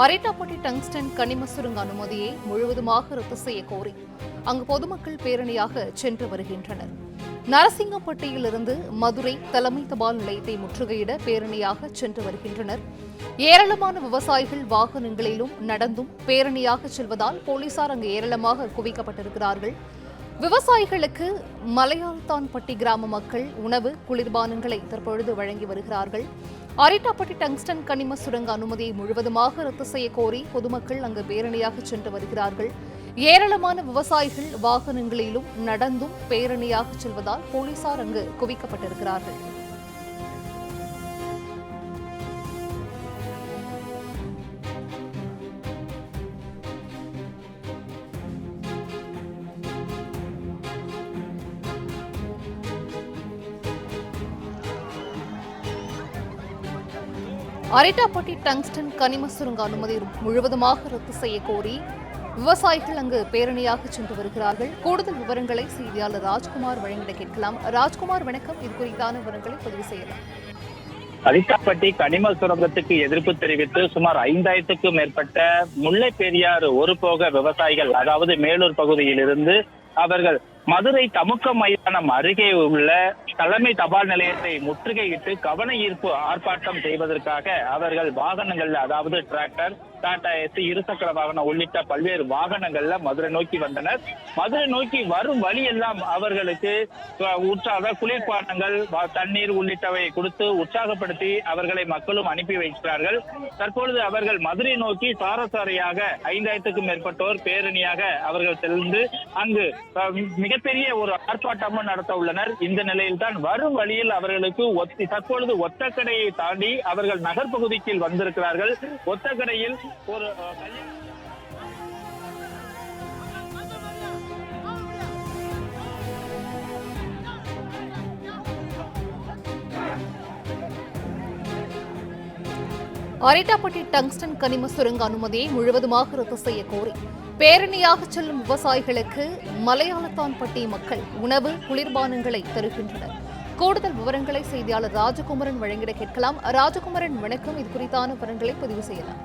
Arittapatti tungsten கனிம சுரங்க அனுமதியை முழுவதுமாக ரத்து செய்ய கோரி அங்கு பொதுமக்கள் பேரணியாக சென்று வருகின்றனர். நரசிங்கப்பட்டியிலிருந்து மதுரை தலைமை தபால் நிலையத்தை முற்றுகையிட பேரணியாக சென்று வருகின்றனர். ஏராளமான விவசாயிகள் வாகனங்களிலும் நடந்தும் பேரணியாக செல்வதால் போலீசார் அங்கு ஏராளமாக குவிக்கப்பட்டிருக்கிறார்கள். விவசாயிகளுக்கு மலையாளத்தான்பட்டி கிராம மக்கள் உணவு, குளிர்பானங்களை தற்பொழுது வழங்கி வருகிறார்கள். அரிட்டாப்பட்டி டங்ஸ்டன் கனிம சுரங்க அனுமதியை முழுவதுமாக ரத்து செய்ய கோரி பொதுமக்கள் அங்கு பேரணியாக சென்று வருகிறார்கள். ஏராளமான விவசாயிகள் வாகனங்களிலும் நடந்தும் பேரணியாக செல்வதால் போலீசார் அங்கு குவிக்கப்பட்டிருக்கிறார்கள். அரிட்டாப்பட்டி டங்ஸ்டன் கனிம சுரங்க அனுமதி முழுவதுமாக ரத்து செய்ய கோரி விவசாயிகள் அங்கு பேரணியாக சென்று வருகிறார்கள். கூடுதல் விவரங்களை செய்தியாளர் ராஜ்குமார் வழங்கிட கேட்கலாம். ராஜ்குமார், வணக்கம். இது குறித்தான விவரங்களை பதிவு செய்யலாம். அரிட்டாப்பட்டி கனிம சுரங்கத்துக்கு எதிர்ப்பு தெரிவித்து சுமார் 5000க்கும் மேற்பட்ட முல்லை பெரியாறு ஒரு போக விவசாயிகள், அதாவது மேலூர் பகுதியிலிருந்து அவர்கள் மதுரை தமுக்க மைதானம் அருகே உள்ள தலைமை தபால் நிலையத்தை முற்றுகையிட்டு கவன ஈர்ப்பு ஆர்ப்பாட்டம் செய்வதற்காக அவர்கள் வாகனங்கள்ல, அதாவது டிராக்டர், டாடா ஏசி, இருசக்கர வாகனம் உள்ளிட்ட பல்வேறு வாகனங்கள்ல மதுரை நோக்கி வந்தனர். மதுரை நோக்கி வரும் வழி எல்லாம் அவர்களுக்கு உற்சாக குளிர்பானங்கள், தண்ணீர் உள்ளிட்டவை கொடுத்து உற்சாகப்படுத்தி அவர்களை மக்களும் அனுப்பி வைக்கிறார்கள். தற்பொழுது அவர்கள் மதுரை நோக்கி சாரசாரியாக 5000க்கும் மேற்பட்டோர் பேரணியாக அவர்கள் சென்று அங்கு மிகப்பெரிய ஒரு ஆர்ப்பாட்டமும் நடத்த உள்ளனர். இந்த நிலையில் தான் வரும் வழியில் அவர்களுக்கு தற்பொழுது ஒத்தக்கடையை தாண்டி அவர்கள் நகர்பகுதிக்கு வந்திருக்கிறார்கள். ஒத்தக்கடையில் ஒரு அரிட்டாப்பட்டி டங்ஸ்டன் கனிம சுரங்க அனுமதியை முழுவதுமாக ரத்து செய்ய கோரி பேரணியாக செல்லும் விவசாயிகளுக்கு மலையாளத்தான்பட்டி மக்கள் உணவு, குளிர்பானங்களை தருகின்றனர். கூடுதல் விவரங்களை செய்தியாளர் ராஜகுமரன் வழங்கிட கேட்கலாம். ராஜகுமரன், வணக்கம். இது குறித்தான விவரங்களை பதிவு செய்யலாம்.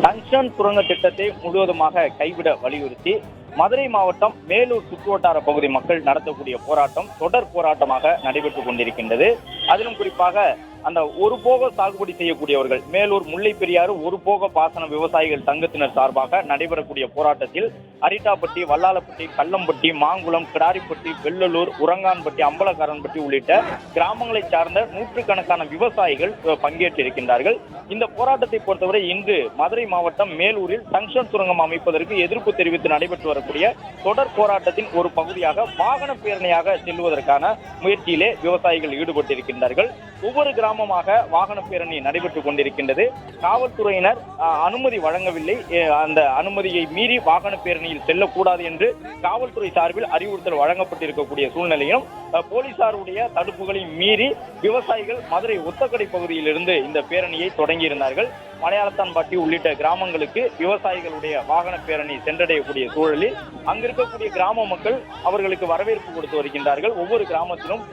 டங்ஸ்டன் சுரங்க திட்டத்தை முழுவதுமாக கைவிட வலியுறுத்தி மதுரை மாவட்டம் மேலூர் சுற்றுவட்டார பகுதி மக்கள் நடத்தக்கூடிய போராட்டம் தொடர் போராட்டமாக நடைபெற்றுக் கொண்டிருக்கின்றது. அதிலும் குறிப்பாக அந்த ஒரு போக சாகுபடி செய்யக்கூடியவர்கள், மேலூர் முல்லை பெரியாறு ஒரு போக பாசன விவசாயிகள் சங்கத்தினர் சார்பாக நடைபெறக்கூடிய போராட்டத்தில் அரிட்டாப்பட்டி, வல்லாளப்பட்டி, கல்லம்பட்டி, மாங்குளம், கிடாரிப்பட்டி, வெள்ளலூர், உரங்கான்பட்டி, அம்பலக்காரன்பட்டி உள்ளிட்ட கிராமங்களை சார்ந்த நூற்றுக்கணக்கான விவசாயிகள் பங்கேற்றிருக்கின்றார்கள். இந்த போராட்டத்தை பொறுத்தவரை இன்று மதுரை மாவட்டம் மேலூரில் டங்ஸ்டன் சுரங்கம் அமைப்பதற்கு எதிர்ப்பு தெரிவித்து நடைபெற்று வரக்கூடிய தொடர் போராட்டத்தின் ஒரு பகுதியாக வாகன பேரணியாக செல்வதற்கான முயற்சியிலே விவசாயிகள் ஈடுபட்டிருக்கின்றார்கள். ஒவ்வொரு கிராமமாக வாகன பேரணி நடைபெற்றுக் கொண்டிருக்கின்றது. காவல்துறையினர் அனுமதி வழங்கவில்லை. அந்த அனுமதியை மீறி வாகன பேரணியில் செல்லக்கூடாது என்று காவல்துறை சார்பில் அறிவுறுத்தல் வழங்கப்பட்டிருக்கக்கூடிய சூழ்நிலையும் போலீசாருடைய தடுப்புகளை மீறி விவசாயிகள் மதுரை ஒத்தக்கடை பகுதியிலிருந்து இந்த பேரணியை தொடங்கியிருந்தார்கள். மலையாளத்தான்பட்டி உள்ளிட்ட கிராமங்களுக்கு விவசாயிகளுடைய வாகன பேரணி சென்றடையக்கூடிய சூழலில் அங்கிருக்கக்கூடிய கிராம மக்கள் அவர்களுக்கு வரவேற்பு கொடுத்து வருகின்றார்கள். ஒவ்வொரு கிராமத்திலும்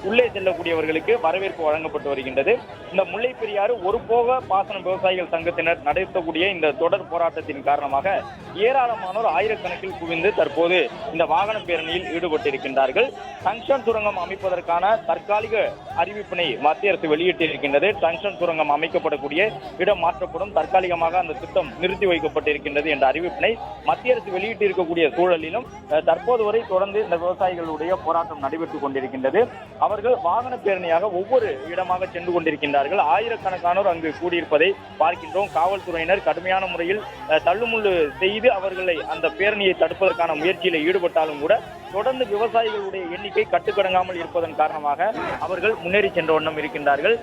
உள்ளே செல்லக்கூடியவர்களுக்கு வரவேற்பு வழங்கப்பட்டு வருகின்றது. இந்த முல்லை பெரியாறு ஒரு போக பாசன விவசாயிகள் சங்கத்தினர் நடத்தக்கூடிய இந்த தொடர் போராட்டத்தின் காரணமாக ஏராளமானோர் ஆயிரக்கணக்கில் குவிந்து தற்போது இந்த வாகன பேரணியில் ஈடுபட்டிருக்கின்றார்கள். டங்ஸ்டன் சுரங்கம் அமைப்பதற்கான தற்காலிக அறிவிப்பினை மத்திய அரசு வெளியிட்டிருக்கின்றது. டங்ஸ்டன் சுரங்கம் அமைக்கப்படக்கூடிய இடம் மாற்றப்படும், தற்காலிகமாக அந்த திட்டம் நிறுத்தி வைக்கப்பட்டிருக்கின்றது என்ற அறிவிப்பினை மத்திய அரசு வெளியிட்டிருக்கக்கூடிய சூழலிலும் தற்போது வரை தொடர்ந்து இந்த விவசாயிகளுடைய போராட்டம் நடைபெற்றுக் கொண்டிருக்கின்றது. அவர்கள் வாகன பேரணியாக ஒவ்வொரு இடமாக சென்று கொண்டிருக்கின்றார்கள். ஆயிரக்கணக்கானோர் அங்கு கூடியிருப்பதை பார்க்கின்றோம். காவல்துறையினர் கடுமையான முறையில் தள்ளுமுள்ளு செய்து அவர்களை அந்த பேரணியை தடுப்பதற்கான முயற்சியில் ஈடுபட்டாலும் கூட தொடர்ந்து விவசாயிகளுடைய எண்ணிக்கை கட்டுக்கடங்காமல் இருப்பதன் காரணமாக அவர்கள் முன்னேறி சென்ற வண்ணம் இருக்கின்றார்கள்.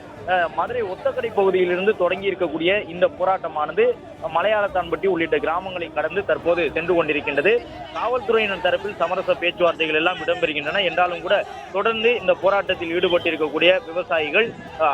மதுரை ஒத்தக்கடை பகுதியிலிருந்து தொடங்கி இருக்கக்கூடிய இந்த போராட்டமானது மலையாளத்தான்பட்டி உள்ளிட்ட கிராமங்களை கடந்து தற்போது சென்று கொண்டிருக்கின்றது. காவல்துறையினர் தரப்பில் சமரச பேச்சுவார்த்தைகள் எல்லாம் இடம்பெறுகின்றன என்றாலும் கூட தொடர்ந்து இந்த போராட்டத்தில் ஈடுபட்டிருக்கக்கூடிய விவசாயிகள்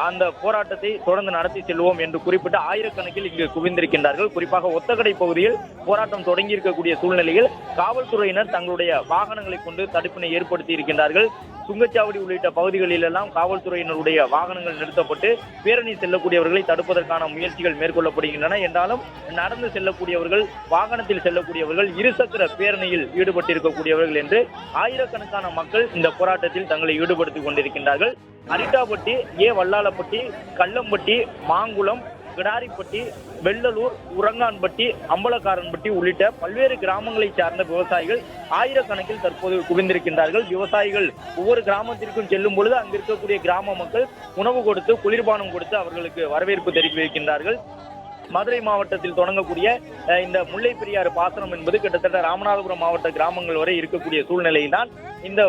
அந்த போராட்டத்தை தொடர்ந்து நடத்தி செல்வோம் என்று குறிப்பிட்ட ஆயிரக்கணக்கில் இங்கு குவிந்திருக்கின்றார்கள். குறிப்பாக ஒத்தக்கடை பகுதியில் போராட்டம் தொடங்கி இருக்கக்கூடிய சூழ்நிலையில் காவல்துறையினர் தங்களுடைய வாகனங்களை கொண்டு தடுப்பினை ஏற்படுத்தி இருக்கின்றார்கள். சுங்கச்சாவடி உள்ளிட்ட பகுதிகளிலெல்லாம் காவல்துறையினருடைய வாகனங்கள் நிறுத்தப்பட்டு பேரணி செல்லக்கூடியவர்களை தடுப்பதற்கான முயற்சிகள் மேற்கொள்ளப்படுகின்றன. என்றாலும் நடந்து செல்லக்கூடியவர்கள், வாகனத்தில் செல்லக்கூடியவர்கள், இருசக்கர பேரணியில் ஈடுபட்டிருக்கக்கூடியவர்கள் என்று ஆயிரக்கணக்கான மக்கள் இந்த போராட்டத்தில் தங்களை ஈடுபடுத்திக் கொண்டிருக்கின்றார்கள். அரிட்டாப்பட்டி, வல்லாளப்பட்டி, கல்லம்பட்டி, மாங்குளம், கிடாரிப்பட்டி, வெள்ளலூர், உரங்கான்பட்டி, அம்பலக்காரன்பட்டி உள்ளிட்ட பல்வேறு கிராமங்களை சார்ந்த விவசாயிகள் ஆயிரக்கணக்கில் தற்போது குவிந்திருக்கின்றார்கள். விவசாயிகள் ஒவ்வொரு கிராமத்திற்கும் செல்லும் பொழுது அங்கு இருக்கக்கூடிய கிராம மக்கள் உணவு கொடுத்து, குளிர்பானம் கொடுத்து அவர்களுக்கு வரவேற்பு தெரிவிக்கின்றார்கள். மதுரை மாவட்டத்தில் தொடங்கக்கூடிய இந்த முல்லை பெரியாறு பாசனம் என்பது கிட்டத்தட்ட ராமநாதபுரம் மாவட்ட கிராமங்கள் வரை இருக்கக்கூடிய சூழ்நிலையில்தான் இந்த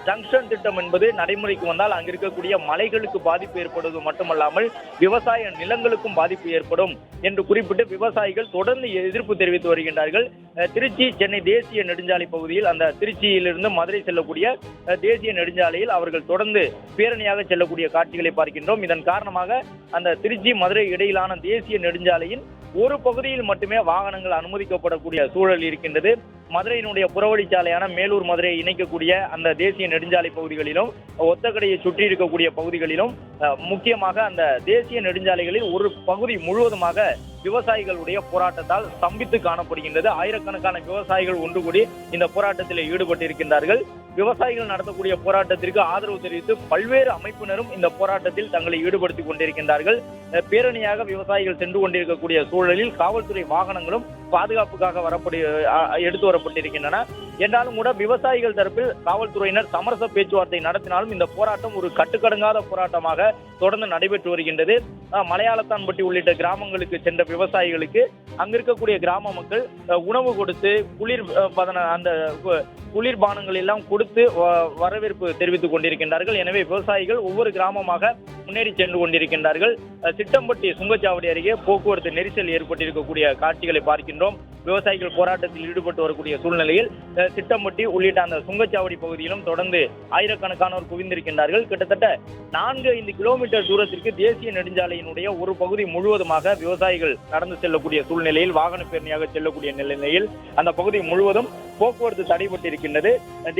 டங்ஸ்டன் திட்டம் என்பது நடைமுறைக்கு வந்தால் அங்கு இருக்கக்கூடிய மலைகளுக்கு பாதிப்பு ஏற்படுவது மட்டுமல்லாமல் விவசாய நிலங்களுக்கும் பாதிப்பு ஏற்படும் என்று குறிப்பிட்டு விவசாயிகள் தொடர்ந்து எதிர்ப்பு தெரிவித்து வருகின்றார்கள். திருச்சி சென்னை தேசிய நெடுஞ்சாலை பகுதியில், அந்த திருச்சியிலிருந்து மதுரை செல்லக்கூடிய தேசிய நெடுஞ்சாலையில் அவர்கள் தொடர்ந்து பேரணியாக செல்லக்கூடிய காட்சிகளை பார்க்கின்றோம். இதன் காரணமாக அந்த திருச்சி மதுரை இடையிலான தேசிய நெடுஞ்சாலையின் ஒரு பகுதியில் மட்டுமே வாகனங்கள் அனுமதிக்கப்படக்கூடிய சூழல் இருக்கின்றது. மதுரையினுடைய புறவழிச்சாலையான மேலூர் மதுரையை இணைக்கக்கூடிய அந்த தேசிய நெடுஞ்சாலை பகுதிகளிலும், ஒத்தக்கடையை சுற்றி இருக்கக்கூடிய பகுதிகளிலும், முக்கியமாக அந்த தேசிய நெடுஞ்சாலைகளில் ஒரு பகுதி முழுவதுமாக விவசாயிகளுடைய போராட்டத்தால் ஸ்தம்பித்து காணப்படுகின்றது. ஆயிரக்கணக்கான விவசாயிகள் ஒன்று கூடி இந்த போராட்டத்தில் ஈடுபட்டிருக்கின்றார்கள். விவசாயிகள் நடத்தக்கூடிய போராட்டத்திற்கு ஆதரவு தெரிவித்து பல்வேறு அமைப்பினரும் இந்த போராட்டத்தில் தங்களை ஈடுபடுத்திக் கொண்டிருக்கின்றார்கள். பேரணியாக விவசாயிகள் சென்று கொண்டிருக்கக்கூடிய சூழலில் காவல்துறை வாகனங்களும் பாதுகாப்புக்காக எடுத்து வரப்பட்டிருக்கின்றன. என்றாலும் கூட விவசாயிகள் தரப்பில் காவல்துறையினர் சமரச பேச்சுவார்த்தை நடத்தினாலும் இந்த போராட்டம் ஒரு கட்டுக்கடங்காத போராட்டமாக தொடர்ந்து நடைபெற்று வருகின்றது. மலையாளத்தான்பட்டி உள்ளிட்ட கிராமங்களுக்கு சென்ற விவசாயிகளுக்கு அங்க இருக்கக்கூடிய கிராம மக்கள் உணவு கொடுத்து, அந்த குளிர்பானங்கள் எல்லாம் கொடுத்து வரவேற்பு தெரிவித்துக் கொண்டிருக்கின்றார்கள். எனவே விவசாயிகள் ஒவ்வொரு கிராமமாக முன்னேறி சென்று கொண்டிருக்கின்றார்கள். சிட்டம்பட்டி சுங்கச்சாவடி அருகே போக்குவரத்து நெரிசல் ஏற்பட்டிருக்கக்கூடிய காட்சிகளை பார்க்கின்றோம். விவசாயிகள் போராட்டத்தில் ஈடுபட்டு வரக்கூடிய சூழ்நிலையில் சிட்டம்பட்டி உள்ளிட்ட அந்த சுங்கச்சாவடி பகுதியிலும் தொடர்ந்து ஆயிரக்கணக்கானோர் குவிந்திருக்கின்றார்கள். கிட்டத்தட்ட 4-5 கிலோமீட்டர் தூரத்திற்கு தேசிய நெடுஞ்சாலையினுடைய ஒரு பகுதி முழுவதுமாக விவசாயிகள் நடந்து செல்லக்கூடிய சூழ்நிலையில், வாகன பேரணியாக செல்லக்கூடிய நிலையில் அந்த பகுதி முழுவதும் போக்குவரத்து தடைபட்டிருக்கின்றது.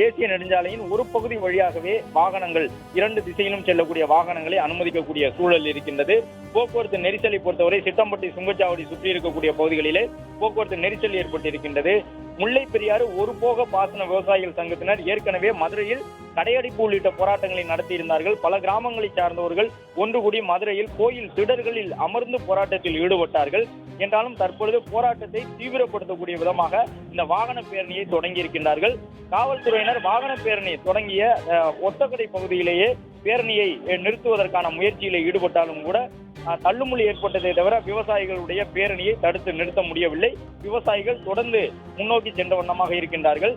தேசிய நெடுஞ்சாலையின் ஒரு பகுதி வழியாகவே வாகனங்கள், 2 திசையிலும் செல்லக்கூடிய வாகனங்களை அனுமதிக்கக்கூடிய சூழல் இருக்கின்றது. போக்குவரத்து நெரிசலை பொறுத்தவரை சிட்டம்பட்டி சுங்கச்சாவடி சுற்றி இருக்கக்கூடிய பகுதிகளிலே போக்குவரத்து நெரிசல் ஏற்பட்டிருக்கின்றது. முல்லை பெரியாறு ஒரு போக பாசன விவசாயிகள் சங்கத்தினர் ஏற்கனவே மதுரையில் கடையடைப்பு உள்ளிட்ட போராட்டங்களை நடத்தியிருந்தார்கள். பல கிராமங்களை சார்ந்தவர்கள் ஒன்று கூடி மதுரையில் கோயில் திடர்களில் அமர்ந்து போராட்டத்தில் ஈடுபட்டார்கள். என்றாலும் தற்பொழுது போராட்டத்தை தீவிரப்படுத்தக்கூடிய விதமாக இந்த வாகன பேரணியை தொடங்கி இருக்கின்றார்கள். காவல்துறையினர் வாகன பேரணி தொடங்கிய ஒத்தக்கடை பகுதியிலேயே பேரணியை நிறுத்துவதற்கான முயற்சியில் ஈடுபட்டாலும் கூட தள்ளுமுள்ளி ஏற்பட்டதை தவிர விவசாயிகளுடைய பேரணியை தடுத்து நிறுத்த முடியவில்லை. விவசாயிகள் தொடர்ந்து முன்னோக்கி சென்ற வண்ணமாக இருக்கின்றார்கள்.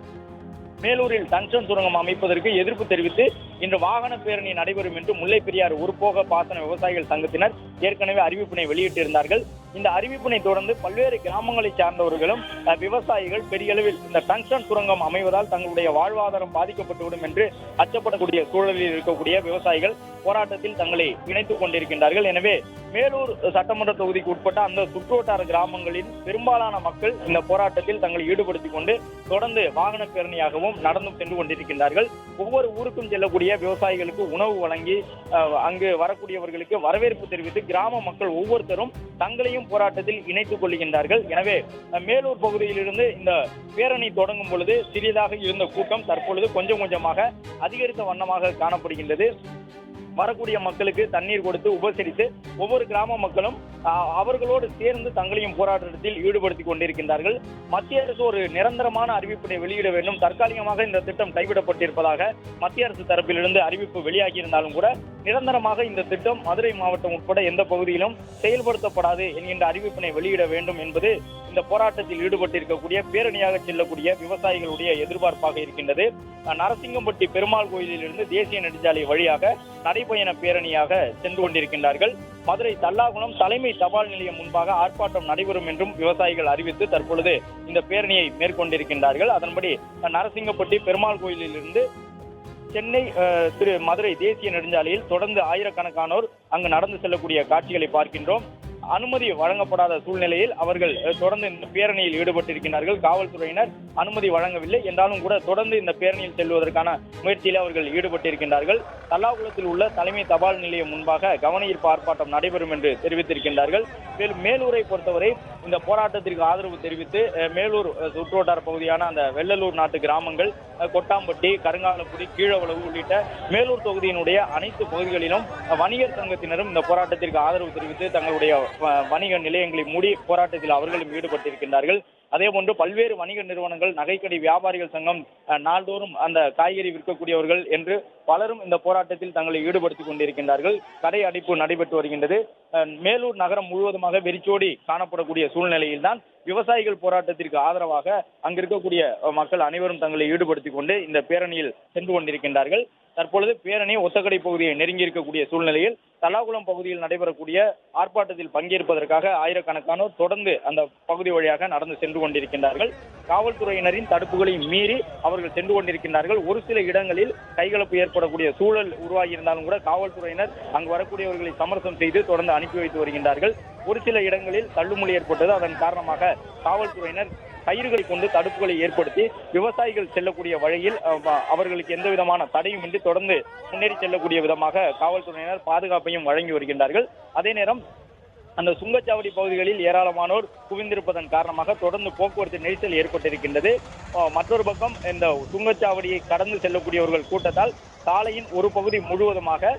மேலூரில் டங்ஸ்டன் சுரங்கம் அமைப்பதற்கு எதிர்ப்பு தெரிவித்து இன்று வாகன பேரணி நடைபெறும் என்று முல்லை பெரியாறு ஒருபோக பாசன விவசாயிகள் சங்கத்தினர் ஏற்கனவே அறிவிப்பினை வெளியிட்டிருந்தார்கள். இந்த அறிவிப்பினை தொடர்ந்து பல்வேறு கிராமங்களை சார்ந்தவர்களும் விவசாயிகள் பெரிய அளவில் இந்த டங்ஸ்டன் சுரங்கம் அமைவதால் தங்களுடைய வாழ்வாதாரம் பாதிக்கப்பட்டுவிடும் என்று அச்சப்படக்கூடிய சூழலில் இருக்கக்கூடிய விவசாயிகள் போராட்டத்தில் தங்களை இணைத்துக் கொண்டிருக்கின்றார்கள். எனவே மேலூர் சட்டமன்ற தொகுதிக்கு உட்பட்ட அந்த சுற்றுவட்டார கிராமங்களின் பெரும்பாலான மக்கள் இந்த போராட்டத்தில் தங்களை ஈடுபடுத்திக் கொண்டு தொடர்ந்து வாகன பேரணியாகவும் நடந்தும் சென்று கொண்டிருக்கின்றார்கள். ஒவ்வொரு ஊருக்கும் செல்லக்கூடிய விவசாயிகளுக்கு உணவு வழங்கி அங்கு வரக்கூடியவர்களுக்கு வரவேற்பு தெரிவித்து கிராம மக்கள் ஒவ்வொருத்தரும் தங்களையும் போராட்டத்தில் இணைத்துக் கொள்கின்றார்கள். எனவே மேலூர் பகுதியிலிருந்து இந்த பேரணி தொடங்கும் பொழுது சிறியதாக இருந்த கூட்டம் தற்பொழுது கொஞ்சம் கொஞ்சமாக அதிகரித்த வண்ணமாக காணப்படுகின்றது. வரக்கூடிய மக்களுக்கு தண்ணீர் கொடுத்து உபசரித்து ஒவ்வொரு கிராம மக்களும் அவர்களோடு சேர்ந்து தங்களையும் போராட்டத்தில் ஈடுபடுத்திக் கொண்டிருக்கின்றார்கள். மத்திய அரசு ஒரு நிரந்தரமான அறிவிப்பினை வெளியிட வேண்டும், தற்காலிகமாக இந்த திட்டம் கைவிடப்பட்டிருப்பதாக மத்திய அரசு தரப்பிலிருந்து அறிவிப்பு வெளியாகி இருந்தாலும் கூட நிரந்தரமாக இந்த திட்டம் மதுரை மாவட்டம் உட்பட எந்த பகுதியிலும் செயல்படுத்தப்படாது என்கின்ற அறிவிப்பினை வெளியிட வேண்டும் என்பது இந்த போராட்டத்தில் ஈடுபட்டிருக்கக்கூடிய பேரணியாக செல்லக்கூடிய விவசாயிகளுடைய எதிர்பார்ப்பாக இருக்கின்றது. நரசிங்கம்பட்டி பெருமாள் கோயிலிலிருந்து தேசிய நெடுஞ்சாலை வழியாக நடைபயண பேரணியாக சென்று கொண்டிருக்கின்றார்கள். மதுரை தல்லாகுளம் தலைமை தபால் நிலையம் முன்பாக ஆர்ப்பாட்டம் நடைபெறும் என்றும் விவசாயிகள் அறிவித்து தற்பொழுது இந்த பேரணியை மேற்கொண்டிருக்கின்றார்கள். அதன்படி நரசிங்கப்பட்டி பெருமாள் கோயிலிலிருந்து சென்னை மதுரை தேசிய நெடுஞ்சாலையில் தொடர்ந்து ஆயிரக்கணக்கானோர் அங்கு நடந்து செல்லக்கூடிய காட்சிகளை பார்க்கின்றோம். அனுமதி வழங்கப்படாத சூழ்நிலையில் அவர்கள் தொடர்ந்து இந்த பேரணியில் ஈடுபட்டிருக்கிறார்கள். காவல்துறையினர் அனுமதி வழங்கவில்லை என்றாலும் கூட தொடர்ந்து இந்த பேரணியில் செல்வதற்கான முயற்சியில் அவர்கள் ஈடுபட்டிருக்கின்றார்கள். தல்லாகுளத்தில் உள்ள தலைமை தபால் நிலையம் முன்பாக கவனஈர்ப்பு ஆர்ப்பாட்டம் நடைபெறும் என்று தெரிவித்திருக்கின்றார்கள். மேலும் மேலூரை பொறுத்தவரை இந்த போராட்டத்திற்கு ஆதரவு தெரிவித்து மேலூர் சுற்றுவட்டார பகுதியான அந்த வெள்ளலூர் நாட்டு கிராமங்கள், கொட்டாம்பட்டி, கருங்காலக்குடி, கீழவளவு உள்ளிட்ட மேலூர் தொகுதியினுடைய அனைத்து பகுதிகளிலும் வணிகர் சங்கத்தினரும் இந்த போராட்டத்திற்கு ஆதரவு தெரிவித்து தங்களுடைய வணிக நிலையங்களை மூடி போராட்டத்தில் அவர்களும் ஈடுபட்டிருக்கின்றார்கள். அதேபோன்று பல்வேறு வணிக நிறுவனங்கள், நகைக்கடை வியாபாரிகள் சங்கம், நாள்தோறும் அந்த காய்கறி விற்கக்கூடியவர்கள் என்று பலரும் இந்த போராட்டத்தில் தங்களை ஈடுபடுத்திக் கொண்டிருக்கின்றார்கள். கடை அடைப்பு நடைபெற்று வருகின்றது. மேலூர் நகரம் முழுவதுமாக வெறிச்சோடி காணப்படக்கூடிய சூழ்நிலையில் தான் விவசாயிகள் போராட்டத்திற்கு ஆதரவாக அங்கு இருக்கக்கூடிய மக்கள் அனைவரும் தங்களை ஈடுபடுத்திக் கொண்டு இந்த பேரணியில் சென்று கொண்டிருக்கின்றார்கள். தற்பொழுது பேரணி ஒத்தக்கடை பகுதியை நெருங்கி இருக்கக்கூடிய சூழ்நிலையில் தல்லாகுளம் பகுதியில் நடைபெறக்கூடிய ஆர்ப்பாட்டத்தில் பங்கேற்பதற்காக ஆயிரக்கணக்கானோர் தொடர்ந்து அந்த பகுதி வழியாக நடந்து சென்று கொண்டிருக்கின்றார்கள். காவல்துறையினரின் தடுப்புகளை மீறி அவர்கள் சென்று கொண்டிருக்கின்றார்கள். ஒரு சில இடங்களில் கைகலப்பு ஏற்படக்கூடிய சூழல் உருவாகி இருந்தாலும் கூட காவல்துறையினர் அங்கு வரக்கூடியவர்களை சமரசம் செய்து தொடர்ந்து அனுப்பி வைத்து வருகின்றார்கள். ஒரு சில இடங்களில் தள்ளுமுள்ளி ஏற்பட்டது. அதன் காரணமாக காவல்துறையினர் கயிறுகளை கொண்டு தடுப்புகளை ஏற்படுத்தி விவசாயிகள் செல்லக்கூடிய வழியில் அவர்களுக்கு எந்த விதமான தடையும் இன்றி தொடர்ந்து முன்னேறி செல்லக்கூடிய விதமாக காவல்துறையினர் பாதுகாப்பையும் வழங்கி வருகின்றார்கள். அதே நேரம் அந்த சுங்கச்சாவடி பகுதிகளில் ஏராளமானோர் குவிந்திருப்பதன் காரணமாக தொடர்ந்து போக்குவரத்து நெரிசல் ஏற்பட்டிருக்கின்றது. மற்றொரு பக்கம் இந்த சுங்கச்சாவடியை கடந்து செல்லக்கூடியவர்கள் கூட்டத்தால் சாலையின் ஒரு பகுதி முழுவதுமாக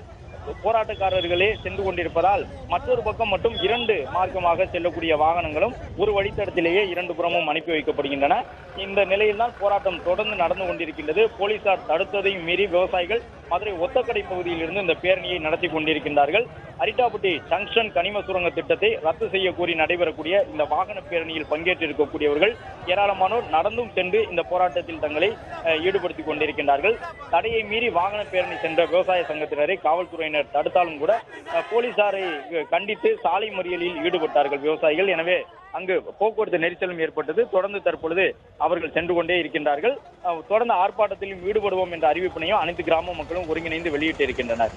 போராட்டக்காரர்களே சென்று கொண்டிருப்பதால் மற்றொரு பக்கம் மட்டும் 2 மார்க்கமாக செல்லக்கூடிய வாகனங்களும் ஒரு வழித்தடத்திலேயே 2 புறமும் அனுப்பி வைக்கப்படுகின்றன. இந்த நிலையில்தான் போராட்டம் தொடர்ந்து நடந்து கொண்டிருக்கின்றது. போலீசார் தடுத்ததையும் மீறி விவசாயிகள் மதுரை ஒத்தக்கடை பகுதியில் இருந்து இந்த பேரணியை நடத்தி கொண்டிருக்கின்றார்கள். அரிட்டாப்பட்டி ஜங்ஷன் கனிம சுரங்க திட்டத்தை ரத்து செய்ய கோரி நடைபெறக்கூடிய இந்த வாகன பேரணியில் பங்கேற்றிருக்கக்கூடியவர்கள் ஏராளமானோர் நடந்தும் சென்று இந்த போராட்டத்தில் தங்களை ஈடுபடுத்திக் கொண்டிருக்கின்றார்கள். தடையை மீறி வாகன பேரணி சென்ற விவசாய சங்கத்தினரை காவல்துறையினர் தடுத்தாலும் கூட போலீசாரை கண்டித்து சாலை மறியலில் ஈடுபட்டார்கள் விவசாயிகள். எனவே அங்கு போக்குவரத்து நெரிசலும் ஏற்பட்டது. தொடர்ந்து தற்பொழுது அவர்கள் சென்று கொண்டே இருக்கின்றார்கள். தொடர்ந்து ஆர்ப்பாட்டத்திலும் ஈடுபடுவோம் என்ற அறிவிப்பினையும் அனைத்து கிராம மக்களும் ஒருங்கிணைந்து வெளியிட்டு இருக்கின்றனர்.